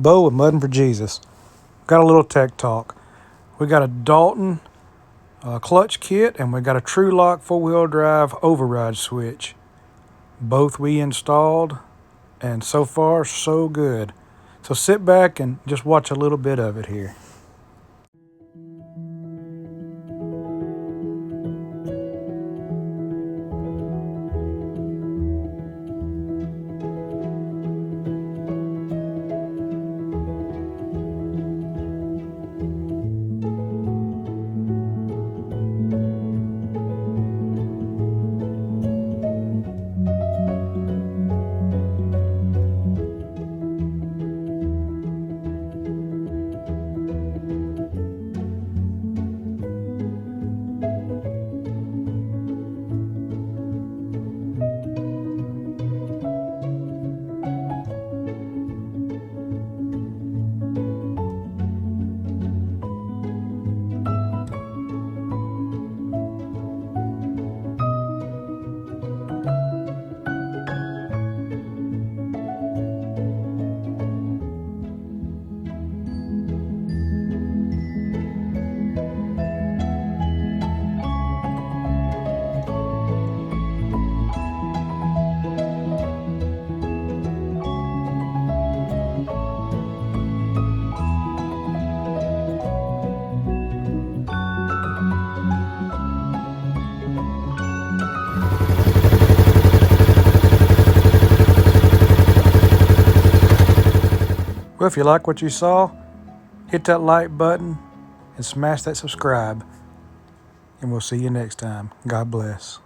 Bo with Muddin' for Jesus. Got a little tech talk. We got a Dalton clutch kit, and we got a True Lock 4-wheel drive override switch. Both we installed, and so far, so good. So sit back and just watch a little bit of it here. Well, if you like what you saw, hit that like button and smash that subscribe. And we'll see you next time. God bless.